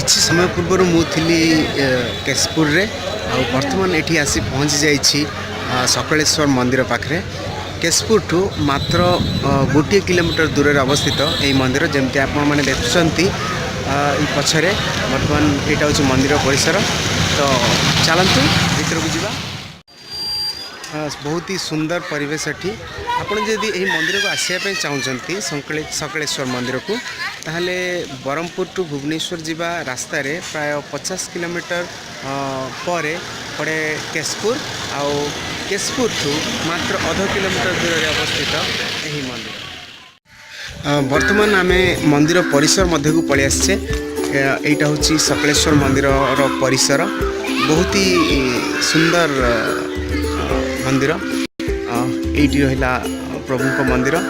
किसी समय पूर्व मुझे केशपुर रे आ बर्तमान ये आसी पहुँची जाइए सकलेश्वर मंदिर पाखे केशपुर ठू मात्र गोटे किलोमीटर दूर अवस्थित यही मंदिर जमती आपने देखुं पछरे बर्तमान यहाँ हूँ मंदिर परिसर। तो चलतु भर को जा बहुत ही सुंदर परिवेश एटी आपड़ जदि यही मंदिर को आसपा चाहते सकलेश्वर मंदिर को ताहले ब्रह्मपुर टू भुवनेश्वर जीवा रास्ता रे प्राय 50 किलोमीटर पर पड़े केशपुर आउ केशपुर टू मात्र आधा किलोमीटर दूर अवस्थित यही मंदिर। वर्तमान आम मंदिर परिसर मध्य को पलि आसचे यहाँ हूँ सकलेश्वर मंदिर परिसर बहुत ही सुंदर मंदिर ये रहा प्रभु मंदिर आठ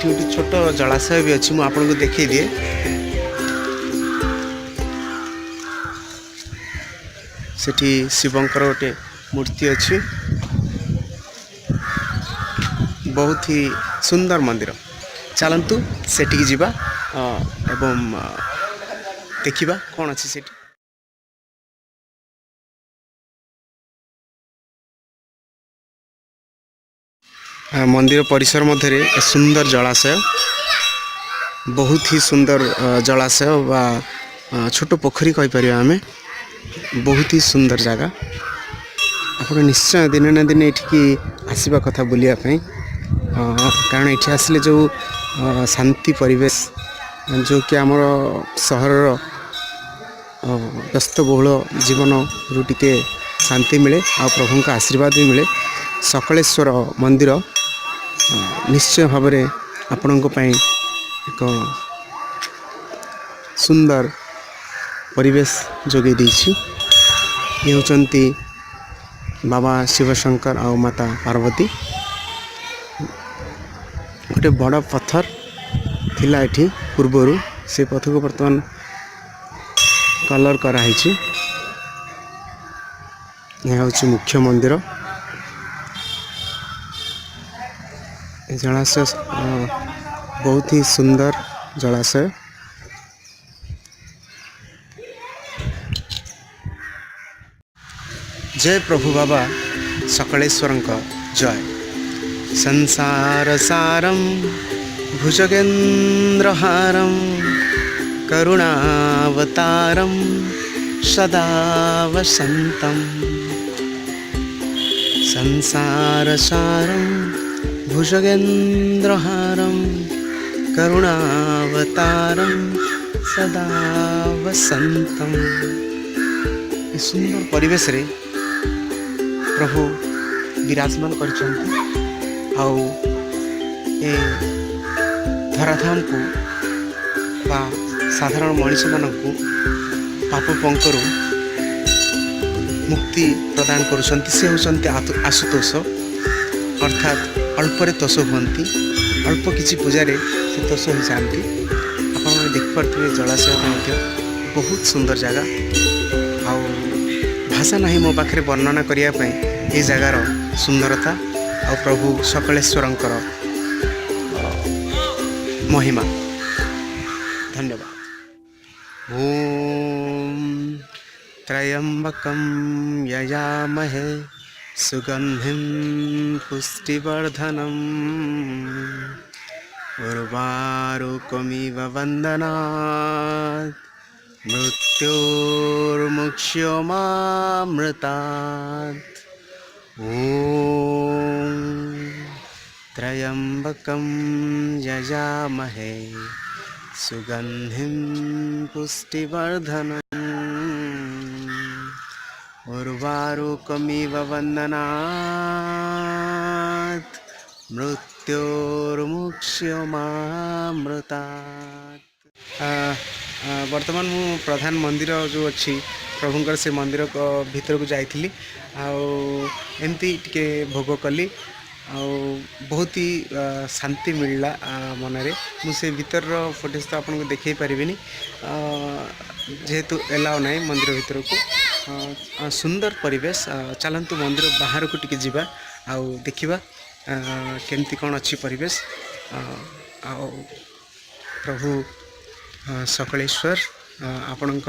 गोटे छोट जलाशय भी अच्छी मुझे आपको देखी दिए। सेठी शिवंकर गोटे मूर्ति अच्छी बहुत ही सुंदर मंदिर। चलतु सेठी जीवा एवं देखिबा कौन अच्छी सेठी। मंदिर परिसर मध्य सुंदर जलाशय बहुत ही सुंदर जलाशय वा छोट पोखरी कहीपर आम बहुत ही सुंदर जगह आप निश्चय दिने ना दिने ये आसवा कथा बुलायापी कारण ये आसिले जो शांति परिवेश जो कि आमर सहर व्यस्तबहुल जीवन रू टिके शांति मिले आ प्रभु का आशीर्वाद भी मिले। सकलेश्वर मंदिर निश्चय भाव में आपण एक सुंदर परिवेश जोगे देछि। ये होचंती बाबा शिवशंकर और माता पार्वती गोटे बड़ पत्थर थिला एठी पूर्वरु से पत्थर को बर्तमान कलर कराई। यह हूँ मुख्य मंदिर जलाशय बहुत ही सुंदर जलाशय। जय प्रभु बाबा सकलेश्वर जय। संसार सारम भुजगेन्द्रहारम करुणावतारम सदा वसंतम। संसार सारम भुजगेन्द्रहारम करुणावतारम सदा वसंतम। सुंदर परिवेश रे प्रभु विराजमान करछन्ति आउ ए धराधाम को बा साधारण मनुष्य मानक पाप पंकरु मुक्ति प्रदान करुछन्ति। से होचन्ति आशुतोष अर्थात अल्परे तोष हुअन्ति अल्प किसी पूजारे से तोष हो जाती। आप देखिपे जलाशय बहुत सुंदर जगह आउ भाषा नहीं मो पाखे वर्णना करने ये जगार सुंदरता आ प्रभु सकलेश्वरंकर महिमा। धन्यवाद। ओम त्र्यंबकं यजामहे सुगंधिं पुष्टिवर्धनम् उर्वारुकमिव वन्दनात् मृत्योर्मुक्ष्योमामृतात्। ॐ त्र्यंबकं यजामहे सुगंधिं पुष्टिवर्धनम् उर्वारुकमिव वन्दनात् मृत्योर्मुक्ष्योमामृतात्। वर्तमान मु प्रधान मंदिर जो अच्छी प्रभुंकर से मंदिर को भीतर को जाइली एमती टिके भोग कली बहुत ही शांति मिलला मनरे। मुझे भीतर फुटेज तो आपको देखई पारिनी जेहेतु एलाउ ना मंदिर भीतर को सुंदर परिवेश। चलतु मंदिर बाहर को टिके जीवा आउ देखिबा केमती कौन अच्छी परिवेश प्रभु सकलेश्वर आपणक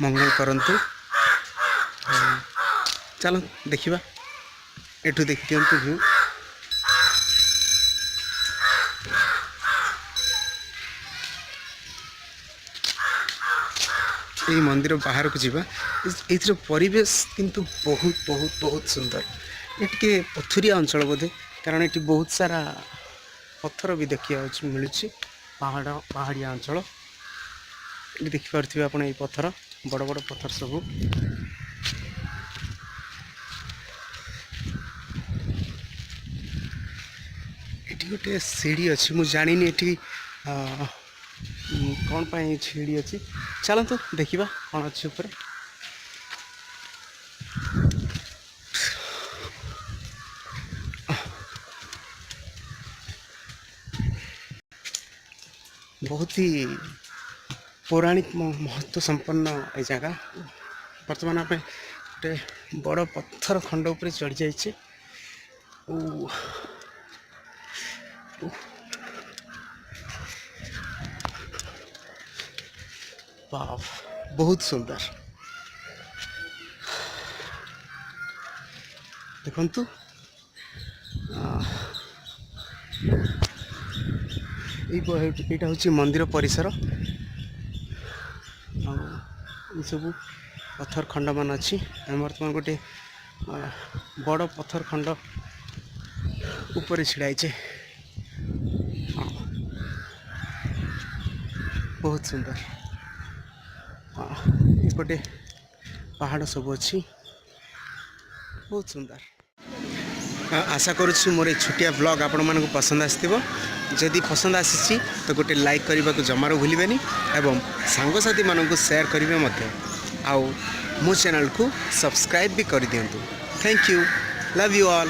मंगल करंतु। चलो देखिबा एठू देख दियंतु व्यू। ये मंदिर बाहर को जीवा एथर परिवेश किंतु बहुत बहुत बहुत सुंदर। ये टिके पथुरिया अंचल बोधे कारण ये बहुत सारा पत्थर भी देखिया मिलूँ पहाड़िया अंचल। ये देखिपे आप पत्थर बड़ बड़ पत्थर सब। ये गोटे सीढ़ी अच्छी मुझे जानी ये कौन पाई सीढ़ी अच्छी। चलतु देखा कौन अच्छी ऊपर। बहुत ही पौराणिक महत्व संपन्न ये जगह। बर्तमान आप गोटे बड़ पत्थर खंड उपर चढ़ी जाइए। बहुत सुंदर देखंतु। यहाँ हूँ मंदिर परिसर। ये सब पत्थर खंड मान अच्छी। बर्तमान गोटे बड़ पत्थर खंड ऊपर छिड़ाइचे। बहुत सुंदर एपटे पहाड़ सब अच्छी बहुत सुंदर। आशा करुच्छी मोर छुटिया ब्लॉग आपण मानक पसंद आसथिबो। जदि पसंद आसी तो गोटे लाइक करने को जमार भूलें एवं सांगसाथी मानक शेयर करेंगे मध्य। आउ मो चैनल को सब्सक्राइब भी कर दिंतु। Thank you, love you all.